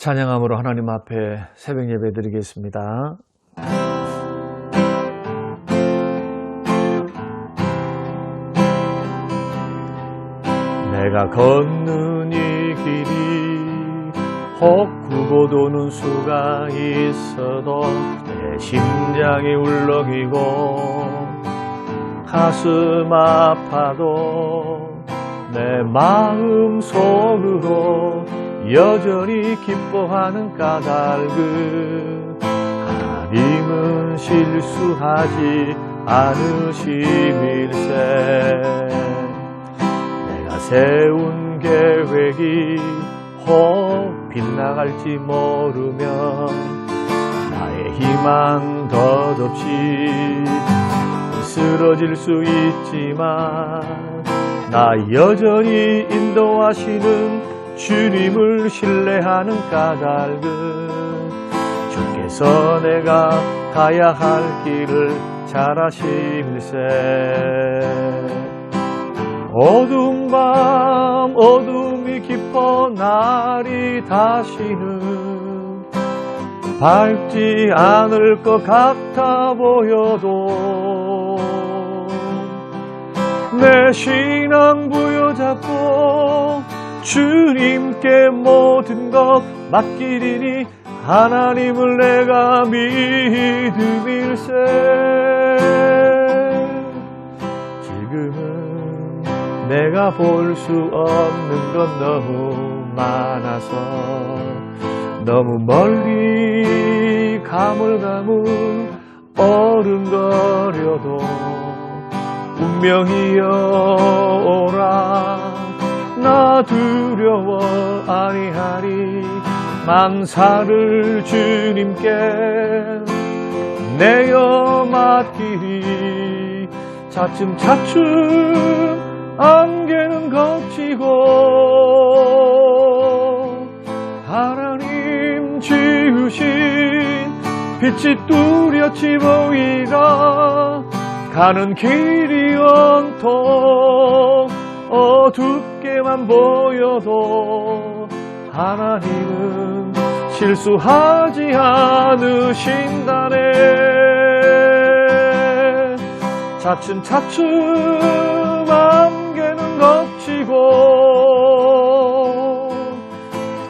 찬양함으로 하나님 앞에 새벽 예배 드리겠습니다. 내가 걷는 이 길이 혹 굵고 도는 수가 있어도 내 심장이 울렁이고 가슴 아파도 내 마음 속으로 여전히 기뻐하는 까닭은 하나님은 실수하지 않으심일세. 내가 세운 계획이 혹 빗나갈지 모르면 나의 희망 덧없이 쓰러질 수 있지만 나 여전히 인도하시는 주님을 신뢰하는 까닭은 주께서 내가 가야 할 길을 잘 아심일세. 어두운 밤 어둠이 깊어 날이 다시는 밝지 않을 것 같아 보여도 내 신앙 부여잡고 주님께 모든 것 맡기리니 하나님을 내가 믿음일세. 지금은 내가 볼 수 없는 건 너무 많아서 너무 멀리 가물가물 어른거려도 운명이여 오라 나 두려워 아니하리. 만사를 주님께 내어 맡기리. 차츰차츰 안개는 걷히고 하나님 지으신 빛이 뚜렷이 보이라. 가는 길이 온통 어둡게만 보여도 하나님은 실수하지 않으신다네. 차츰차츰 안개는 걷히고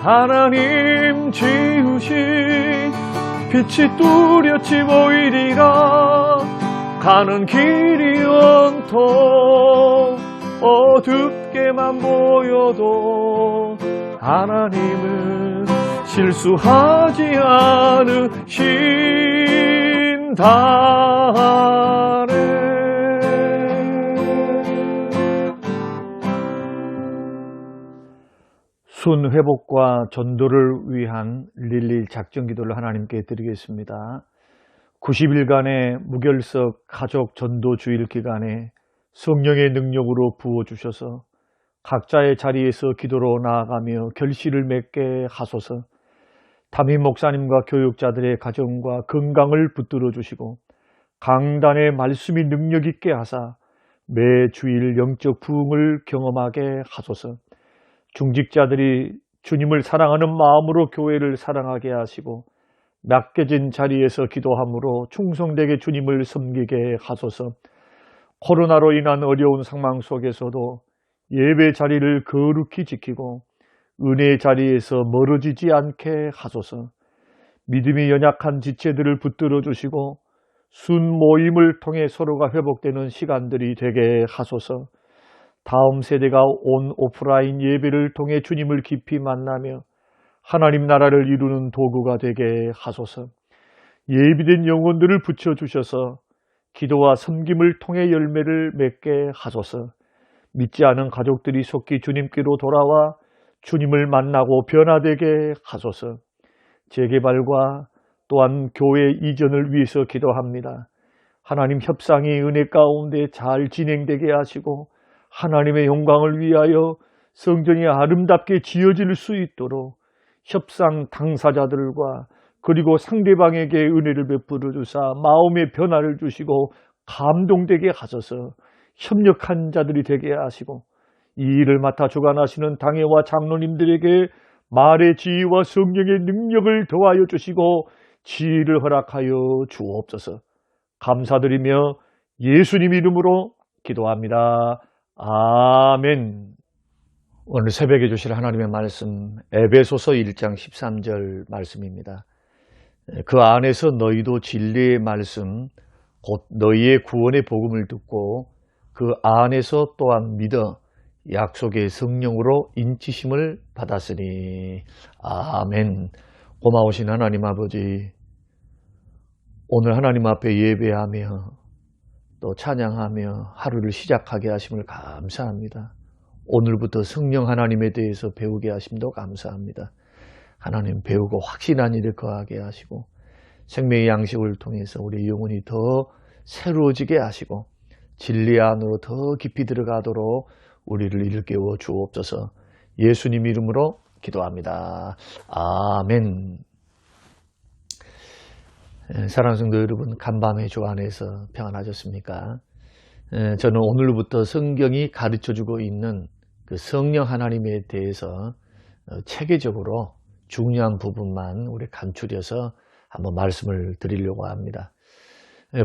하나님 지으신 빛이 뚜렷이 보이리라. 가는 길이 온통 어둡게만 보여도 하나님은 실수하지 않으신다네. 순 회복과 전도를 위한 릴리 작전 기도를 하나님께 드리겠습니다. 90일간의 무결석 가족 전도 주일 기간에 성령의 능력으로 부어주셔서 각자의 자리에서 기도로 나아가며 결실을 맺게 하소서. 담임 목사님과 교육자들의 가정과 건강을 붙들어 주시고 강단의 말씀이 능력 있게 하사 매 주일 영적 부흥을 경험하게 하소서. 중직자들이 주님을 사랑하는 마음으로 교회를 사랑하게 하시고 맡겨진 자리에서 기도함으로 충성되게 주님을 섬기게 하소서. 코로나로 인한 어려운 상황 속에서도 예배 자리를 거룩히 지키고 은혜의 자리에서 멀어지지 않게 하소서. 믿음이 연약한 지체들을 붙들어 주시고 순 모임을 통해 서로가 회복되는 시간들이 되게 하소서. 다음 세대가 온 오프라인 예배를 통해 주님을 깊이 만나며 하나님 나라를 이루는 도구가 되게 하소서. 예비된 영혼들을 붙여주셔서 기도와 섬김을 통해 열매를 맺게 하소서. 믿지 않은 가족들이 속히 주님께로 돌아와 주님을 만나고 변화되게 하소서. 재개발과 또한 교회 이전을 위해서 기도합니다. 하나님 협상이 은혜 가운데 잘 진행되게 하시고 하나님의 영광을 위하여 성전이 아름답게 지어질 수 있도록 협상 당사자들과 그리고 상대방에게 은혜를 베풀어 주사 마음의 변화를 주시고 감동되게 하소서. 협력한 자들이 되게 하시고 이 일을 맡아 주관하시는 당회와 장로님들에게 말의 지혜와 성령의 능력을 더하여 주시고 지혜를 허락하여 주옵소서. 감사드리며 예수님 이름으로 기도합니다. 아멘. 오늘 새벽에 주실 하나님의 말씀 에베소서 1장 13절 말씀입니다. 그 안에서 너희도 진리의 말씀 곧 너희의 구원의 복음을 듣고 그 안에서 또한 믿어 약속의 성령으로 인치심을 받았으니. 아멘. 고마우신 하나님 아버지, 오늘 하나님 앞에 예배하며 또 찬양하며 하루를 시작하게 하심을 감사합니다. 오늘부터 성령 하나님에 대해서 배우게 하심도 감사합니다. 하나님 배우고 확신한 일을 거하게 하시고 생명의 양식을 통해서 우리 영혼이 더 새로워지게 하시고 진리 안으로 더 깊이 들어가도록 우리를 일깨워 주옵소서. 예수님 이름으로 기도합니다. 아멘. 사랑하는 성도 여러분, 간밤의 주 안에서 평안하셨습니까? 저는 오늘부터 성경이 가르쳐주고 있는 그 성령 하나님에 대해서 체계적으로 중요한 부분만 우리 간추려서 한번 말씀을 드리려고 합니다.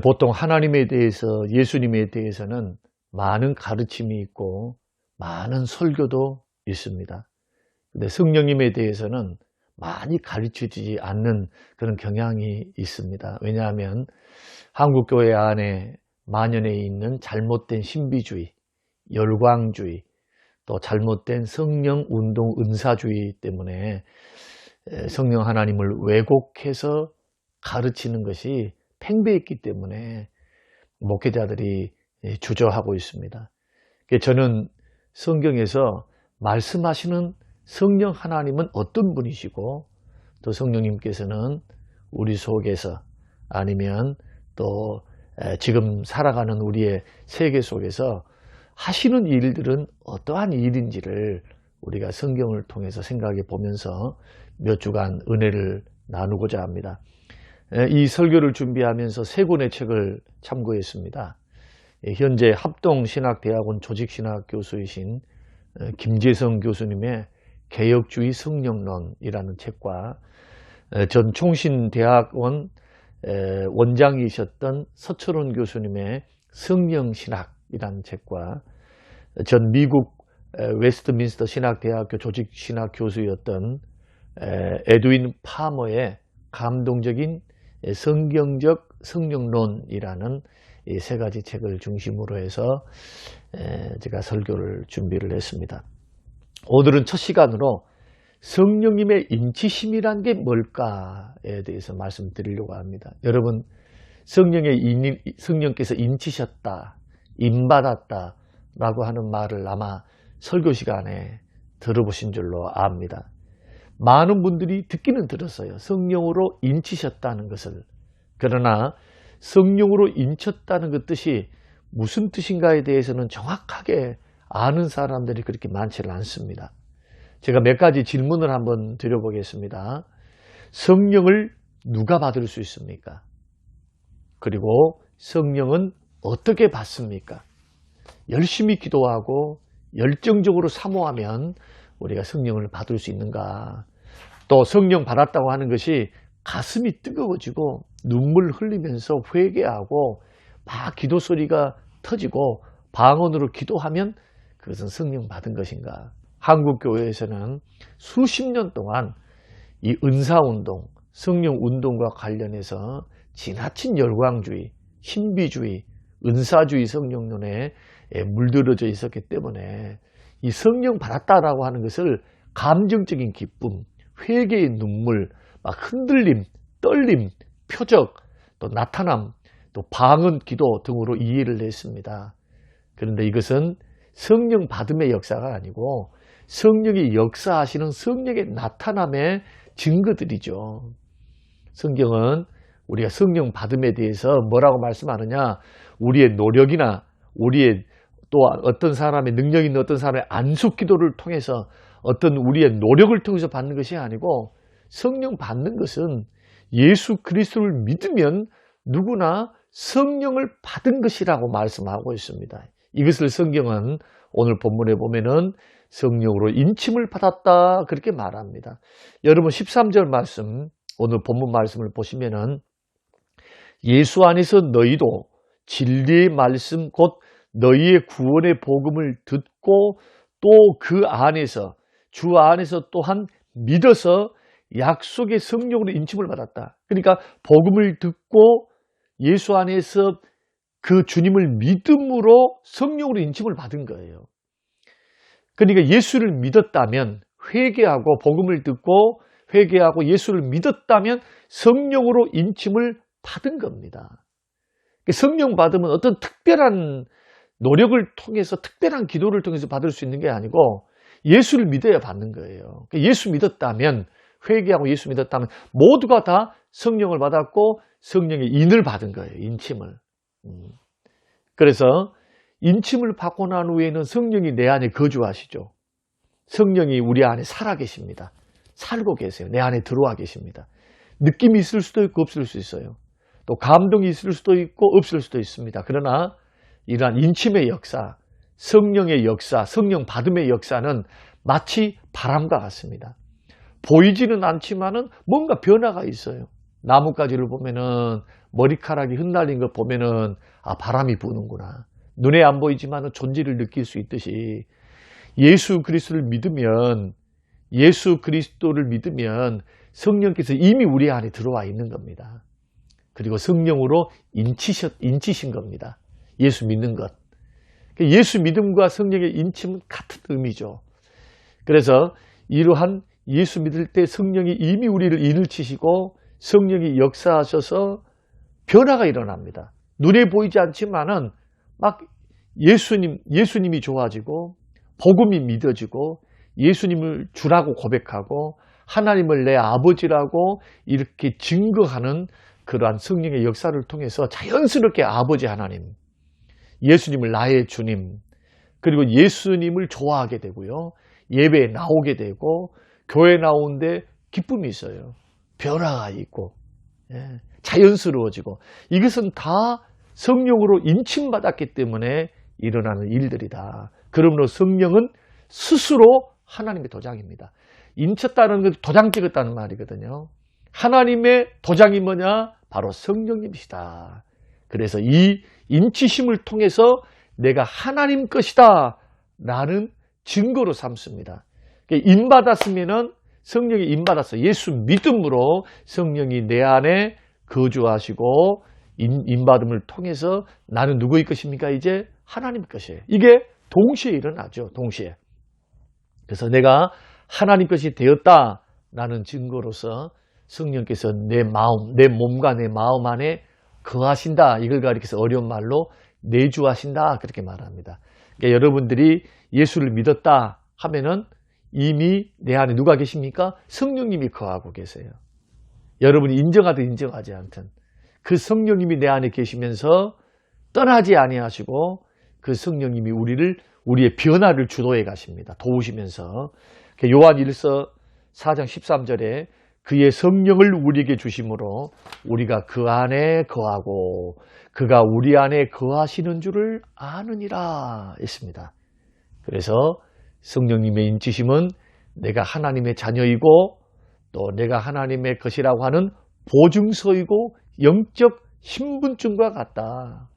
보통 하나님에 대해서, 예수님에 대해서는 많은 가르침이 있고 많은 설교도 있습니다. 근데 성령님에 대해서는 많이 가르쳐지지 않는 그런 경향이 있습니다. 왜냐하면 한국교회 안에 만연해 있는 잘못된 신비주의, 열광주의, 또 잘못된 성령 운동 은사주의 때문에 성령 하나님을 왜곡해서 가르치는 것이 팽배했기 때문에 목회자들이 주저하고 있습니다. 저는 성경에서 말씀하시는 성령 하나님은 어떤 분이시고 또 성령님께서는 우리 속에서 아니면 또 지금 살아가는 우리의 세계 속에서 하시는 일들은 어떠한 일인지를 우리가 성경을 통해서 생각해 보면서 몇 주간 은혜를 나누고자 합니다. 이 설교를 준비하면서 세 권의 책을 참고했습니다. 현재 합동신학대학원 조직신학 교수이신 김재성 교수님의 개혁주의 성령론이라는 책과 전 총신대학원 원장이셨던 서철원 교수님의 성령신학이라는 책과 전 미국 웨스트민스터 신학대학교 조직신학 교수였던 에드윈 파머의 감동적인 성경적 성령론이라는 이 세 가지 책을 중심으로 해서 제가 설교를 준비를 했습니다. 오늘은 첫 시간으로 성령님의 인치심이란 게 뭘까에 대해서 말씀드리려고 합니다. 여러분, 성령께서 인치셨다, 인받았다 라고 하는 말을 아마 설교 시간에 들어보신 줄로 압니다. 많은 분들이 듣기는 들었어요. 성령으로 인치셨다는 것을. 그러나 성령으로 인쳤다는 그 뜻이 무슨 뜻인가에 대해서는 정확하게 아는 사람들이 그렇게 많지는 않습니다. 제가 몇 가지 질문을 한번 드려보겠습니다. 성령을 누가 받을 수 있습니까? 그리고 성령은 어떻게 받습니까? 열심히 기도하고 열정적으로 사모하면 우리가 성령을 받을 수 있는가? 또 성령 받았다고 하는 것이 가슴이 뜨거워지고 눈물 흘리면서 회개하고 막 기도 소리가 터지고 방언으로 기도하면 그것은 성령 받은 것인가? 한국교회에서는 수십 년 동안 이 은사운동, 성령운동과 관련해서 지나친 열광주의, 신비주의, 은사주의 성령론에 물들어져 있었기 때문에 이 성령 받았다라고 하는 것을 감정적인 기쁨, 회개의 눈물, 막 흔들림, 떨림, 표적, 또 나타남, 또 방언 기도 등으로 이해를 했습니다. 그런데 이것은 성령 받음의 역사가 아니고 성령이 역사하시는 성령의 나타남의 증거들이죠. 성경은 우리가 성령 받음에 대해서 뭐라고 말씀하느냐? 우리의 노력이나 우리의 또 어떤 사람의 능력 있는 어떤 사람의 안수 기도를 통해서 어떤 우리의 노력을 통해서 받는 것이 아니고 성령 받는 것은 예수 그리스도를 믿으면 누구나 성령을 받은 것이라고 말씀하고 있습니다. 이것을 성경은 오늘 본문에 보면은 성령으로 인침을 받았다 그렇게 말합니다. 여러분 13절 말씀, 오늘 본문 말씀을 보시면은 예수 안에서 너희도 진리의 말씀 곧 너희의 구원의 복음을 듣고 또 그 안에서 주 안에서 또한 믿어서 약속의 성령으로 인침을 받았다. 그러니까 복음을 듣고 예수 안에서 그 주님을 믿음으로 성령으로 인침을 받은 거예요. 그러니까 예수를 믿었다면 회개하고 복음을 듣고 회개하고 예수를 믿었다면 성령으로 인침을 받은 겁니다. 성령 받으면 어떤 특별한 노력을 통해서 특별한 기도를 통해서 받을 수 있는 게 아니고 예수를 믿어야 받는 거예요. 예수 믿었다면 회개하고 예수 믿었다면 모두가 다 성령을 받았고 성령의 인을 받은 거예요. 인침을. 그래서 인침을 받고 난 후에는 성령이 내 안에 거주하시죠. 성령이 우리 안에 살아계십니다. 살고 계세요. 내 안에 들어와 계십니다. 느낌이 있을 수도 있고 없을 수 있어요. 또 감동이 있을 수도 있고 없을 수도 있습니다. 그러나 이러한 인침의 역사, 성령의 역사, 성령 받음의 역사는 마치 바람과 같습니다. 보이지는 않지만은 뭔가 변화가 있어요. 나뭇가지를 보면은 머리카락이 흩날린 거 보면은 아, 바람이 부는구나. 눈에 안 보이지만은 존재를 느낄 수 있듯이 예수 그리스도를 믿으면 성령께서 이미 우리 안에 들어와 있는 겁니다. 그리고 성령으로 인치신 겁니다. 예수 믿는 것. 예수 믿음과 성령의 인침은 같은 의미죠. 그래서 이러한 예수 믿을 때 성령이 이미 우리를 인을 치시고 성령이 역사하셔서 변화가 일어납니다. 눈에 보이지 않지만은 막 예수님이 좋아지고 복음이 믿어지고 예수님을 주라고 고백하고 하나님을 내 아버지라고 이렇게 증거하는 그러한 성령의 역사를 통해서 자연스럽게 아버지 하나님, 예수님을 나의 주님, 그리고 예수님을 좋아하게 되고요. 예배에 나오게 되고 교회 나오는데 기쁨이 있어요. 변화가 있고 자연스러워지고 이것은 다 성령으로 인침받았기 때문에 일어나는 일들이다. 그러므로 성령은 스스로 하나님의 도장입니다. 인쳤다는 건 도장 찍었다는 말이거든요. 하나님의 도장이 뭐냐? 바로 성령님이시다. 그래서 이 인치심을 통해서 내가 하나님 것이다 라는 증거로 삼습니다. 인받았으면은 성령이 인받았어. 예수 믿음으로 성령이 내 안에 거주하시고 인받음을 통해서 나는 누구의 것입니까? 이제 하나님 것이에요. 이게 동시에 일어나죠. 동시에. 그래서 내가 하나님 것이 되었다라는 증거로서 성령께서 내 마음, 내 몸과 내 마음 안에 거하신다. 이걸 가리켜서 어려운 말로 내주하신다. 그렇게 말합니다. 그러니까 여러분들이 예수를 믿었다 하면은 이미 내 안에 누가 계십니까? 성령님이 거하고 계세요. 여러분이 인정하든 인정하지 않든 그 성령님이 내 안에 계시면서 떠나지 아니하시고 그 성령님이 우리의 변화를 주도해 가십니다. 도우시면서 요한 1서 4장 13절에 그의 성령을 우리에게 주심으로 우리가 그 안에 거하고 그가 우리 안에 거하시는 줄을 아느니라 했습니다. 그래서 성령님의 인치심은 내가 하나님의 자녀이고 또 내가 하나님의 것이라고 하는 보증서이고 영적 신분증과 같다.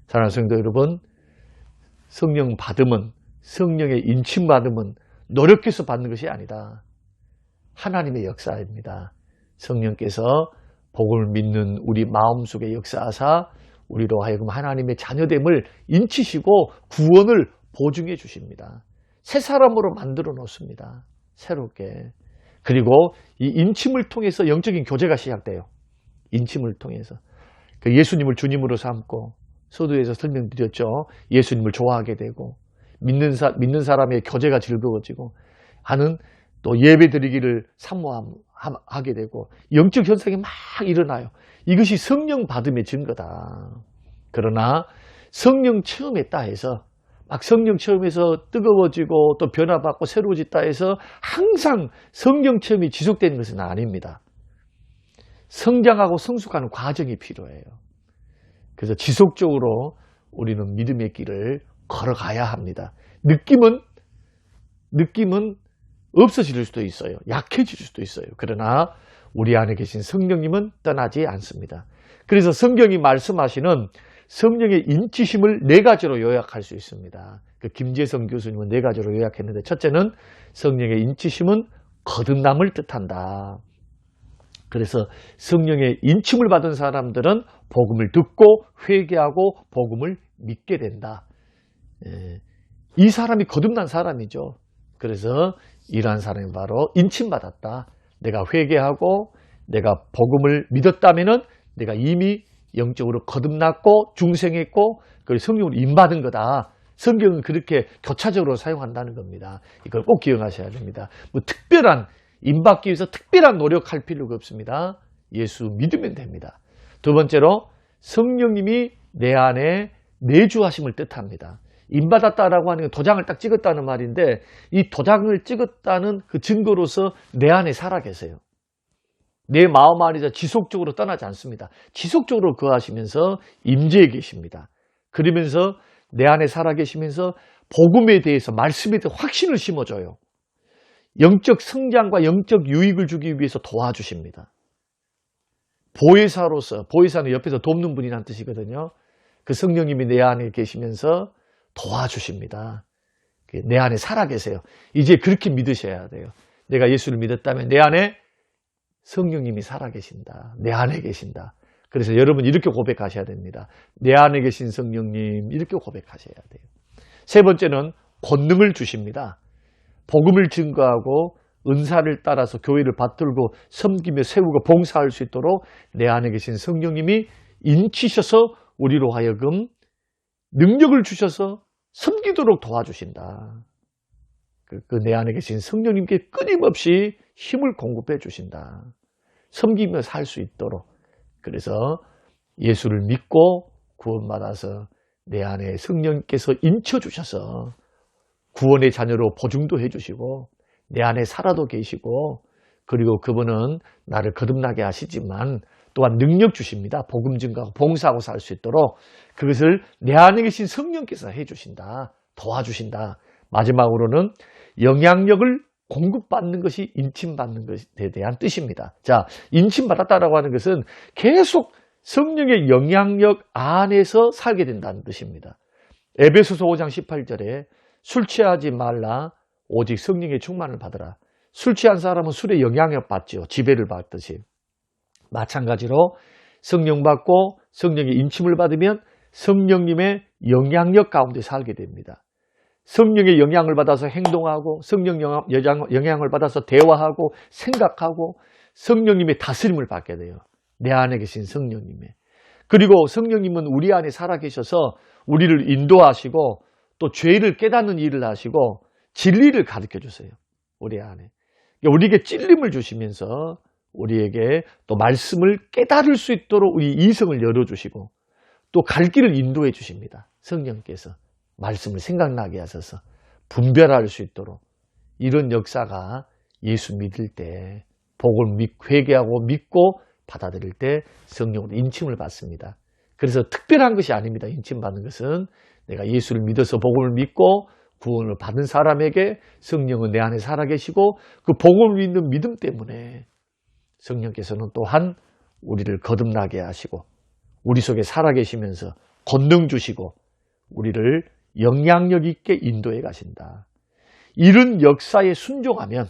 사랑하는 성도 여러분, 성령 받음은, 성령의 인침 받음은 노력해서 받는 것이 아니다. 하나님의 역사입니다. 성령께서 복음을 믿는 우리 마음속에 역사하사 우리로 하여금 하나님의 자녀됨을 인치시고 구원을 보증해 주십니다. 새 사람으로 만들어 놓습니다. 새롭게. 그리고 이 인침을 통해서 영적인 교제가 시작돼요. 인침을 통해서. 예수님을 주님으로 삼고 서두에서 설명드렸죠. 예수님을 좋아하게 되고 믿는 사람의 교제가 즐거워지고 하는 또 예배드리기를 사모하게 되고 영적 현상이 막 일어나요. 이것이 성령 받음의 증거다. 그러나 성령 체험했다 해서 막 성령 체험에서 뜨거워지고 또 변화받고 새로워졌다 해서 항상 성령 체험이 지속되는 것은 아닙니다. 성장하고 성숙하는 과정이 필요해요. 그래서 지속적으로 우리는 믿음의 길을 걸어가야 합니다. 느낌은 없어질 수도 있어요. 약해질 수도 있어요. 그러나 우리 안에 계신 성령님은 떠나지 않습니다. 그래서 성경이 말씀하시는 성령의 인치심을 네 가지로 요약할 수 있습니다. 그 김재성 교수님은 네 가지로 요약했는데, 첫째는 성령의 인치심은 거듭남을 뜻한다. 그래서 성령의 인침을 받은 사람들은 복음을 듣고 회개하고 복음을 믿게 된다. 이 사람이 거듭난 사람이죠. 그래서 이러한 사람이 바로 인침받았다. 내가 회개하고 내가 복음을 믿었다면은 내가 이미 영적으로 거듭났고 중생했고 그리고 성령으로 인받은 거다. 성경은 그렇게 교차적으로 사용한다는 겁니다. 이걸 꼭 기억하셔야 됩니다. 뭐 특별한 인받기 위해서 특별한 노력할 필요가 없습니다. 예수 믿으면 됩니다. 두 번째로 성령님이 내 안에 내주하심을 뜻합니다. 인받았다라고 하는 건 도장을 딱 찍었다는 말인데, 이 도장을 찍었다는 그 증거로서 내 안에 살아 계세요. 내 마음 안에서 지속적으로 떠나지 않습니다. 지속적으로 거하시면서 임재해 계십니다. 그러면서 내 안에 살아 계시면서 복음에 대해서, 말씀에 대해서 확신을 심어줘요. 영적 성장과 영적 유익을 주기 위해서 도와주십니다. 보혜사로서, 보혜사는 옆에서 돕는 분이란 뜻이거든요. 그 성령님이 내 안에 계시면서 도와주십니다. 내 안에 살아 계세요. 이제 그렇게 믿으셔야 돼요. 내가 예수를 믿었다면 내 안에 성령님이 살아 계신다. 내 안에 계신다. 그래서 여러분 이렇게 고백하셔야 됩니다. 내 안에 계신 성령님, 이렇게 고백하셔야 돼요. 세 번째는 권능을 주십니다. 복음을 증거하고 은사를 따라서 교회를 받들고 섬기며 세우고 봉사할 수 있도록 내 안에 계신 성령님이 인치셔서 우리로 하여금 능력을 주셔서 섬기도록 도와주신다. 그 내 안에 계신 성령님께 끊임없이 힘을 공급해 주신다. 섬기며 살 수 있도록. 그래서 예수를 믿고 구원받아서 내 안에 성령께서 인쳐주셔서 구원의 자녀로 보증도 해주시고 내 안에 살아도 계시고, 그리고 그분은 나를 거듭나게 하시지만 또한 능력 주십니다. 복음 증거하고 봉사하고 살 수 있도록 그것을 내 안에 계신 성령께서 해주신다. 도와주신다. 마지막으로는 영향력을 공급받는 것이 인침받는 것에 대한 뜻입니다. 자, 인침받았다라고 하는 것은 계속 성령의 영향력 안에서 살게 된다는 뜻입니다. 에베소서 5장 18절에 술 취하지 말라 오직 성령의 충만을 받으라. 술 취한 사람은 술에 영향력 받죠. 지배를 받듯이. 마찬가지로 성령 받고 성령의 인침을 받으면 성령님의 영향력 가운데 살게 됩니다. 성령의 영향을 받아서 행동하고 성령 영향을 받아서 대화하고 생각하고 성령님의 다스림을 받게 돼요. 내 안에 계신 성령님의. 그리고 성령님은 우리 안에 살아계셔서 우리를 인도하시고 또 죄를 깨닫는 일을 하시고 진리를 가르쳐 주세요. 우리 안에. 우리에게 찔림을 주시면서 우리에게 또 말씀을 깨달을 수 있도록 우리 이성을 열어주시고 또 갈 길을 인도해 주십니다. 성령께서 말씀을 생각나게 하셔서 분별할 수 있도록. 이런 역사가 예수 믿을 때 복을 회개하고 믿고 받아들일 때 성령으로 인침을 받습니다. 그래서 특별한 것이 아닙니다. 인침받는 것은 내가 예수를 믿어서 복음을 믿고 구원을 받은 사람에게 성령은 내 안에 살아계시고 그 복음을 믿는 믿음 때문에 성령께서는 또한 우리를 거듭나게 하시고 우리 속에 살아계시면서 권능 주시고 우리를 영향력 있게 인도해 가신다. 이런 역사에 순종하면,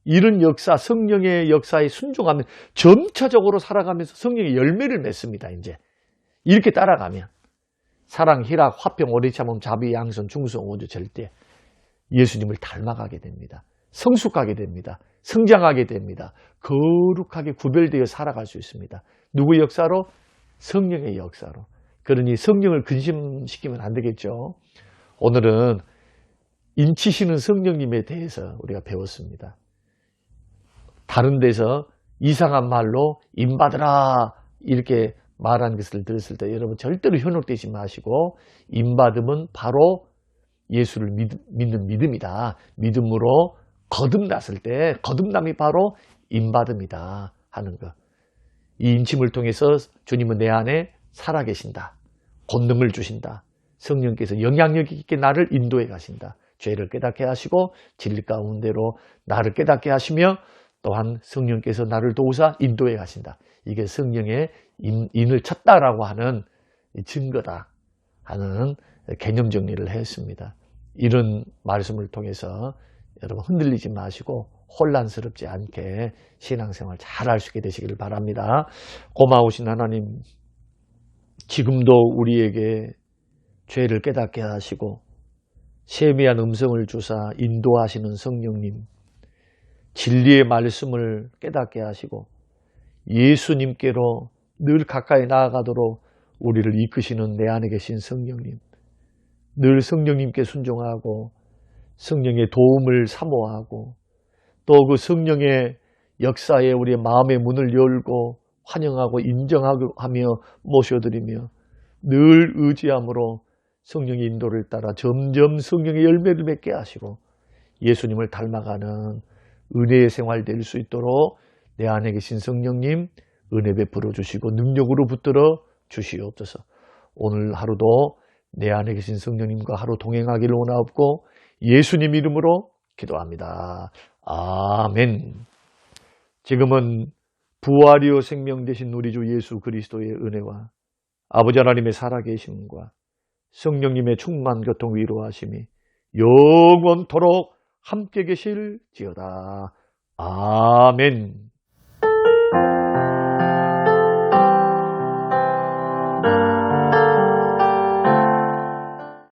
이런 역사, 성령의 역사에 순종하면 점차적으로 살아가면서 성령의 열매를 맺습니다. 이제 이렇게 따라가면 사랑, 희락, 화평, 오래 참음, 자비, 양선, 충성, 온유, 절대 예수님을 닮아가게 됩니다. 성숙하게 됩니다. 성장하게 됩니다. 거룩하게 구별되어 살아갈 수 있습니다. 누구의 역사로? 성령의 역사로. 그러니 성령을 근심시키면 안 되겠죠. 오늘은 인치시는 성령님에 대해서 우리가 배웠습니다. 다른 데서 이상한 말로 인받으라 이렇게 말한 것을 들었을 때 여러분 절대로 현혹되지 마시고, 인받음은 바로 예수를 믿는 믿음이다. 믿음으로 거듭났을 때 거듭남이 바로 인받음이다 하는 것. 이 인침을 통해서 주님은 내 안에 살아계신다. 권능을 주신다. 성령께서 영향력 있게 나를 인도해 가신다. 죄를 깨닫게 하시고 진리 가운데로 나를 깨닫게 하시며 또한 성령께서 나를 도우사 인도해 가신다. 이게 성령의 인을 쳤다라고 하는 증거다 하는 개념 정리를 했습니다. 이런 말씀을 통해서 여러분 흔들리지 마시고 혼란스럽지 않게 신앙생활 잘 할 수 있게 되시기를 바랍니다. 고마우신 하나님, 지금도 우리에게 죄를 깨닫게 하시고 세미한 음성을 주사 인도하시는 성령님, 진리의 말씀을 깨닫게 하시고 예수님께로 늘 가까이 나아가도록 우리를 이끄시는 내 안에 계신 성령님, 늘 성령님께 순종하고 성령의 도움을 사모하고 또 그 성령의 역사에 우리의 마음의 문을 열고 환영하고 인정하며 모셔드리며 늘 의지함으로 성령의 인도를 따라 점점 성령의 열매를 맺게 하시고 예수님을 닮아가는 은혜의 생활 될 수 있도록 내 안에 계신 성령님 은혜 베풀어 주시고 능력으로 붙들어 주시옵소서. 오늘 하루도 내 안에 계신 성령님과 하루 동행하기를 원하옵고 예수님 이름으로 기도합니다. 아멘. 지금은 부활이요 생명 되신 우리 주 예수 그리스도의 은혜와 아버지 하나님의 살아계심과 성령님의 충만 교통 위로하심이 영원토록 함께 계실지어다. 아멘.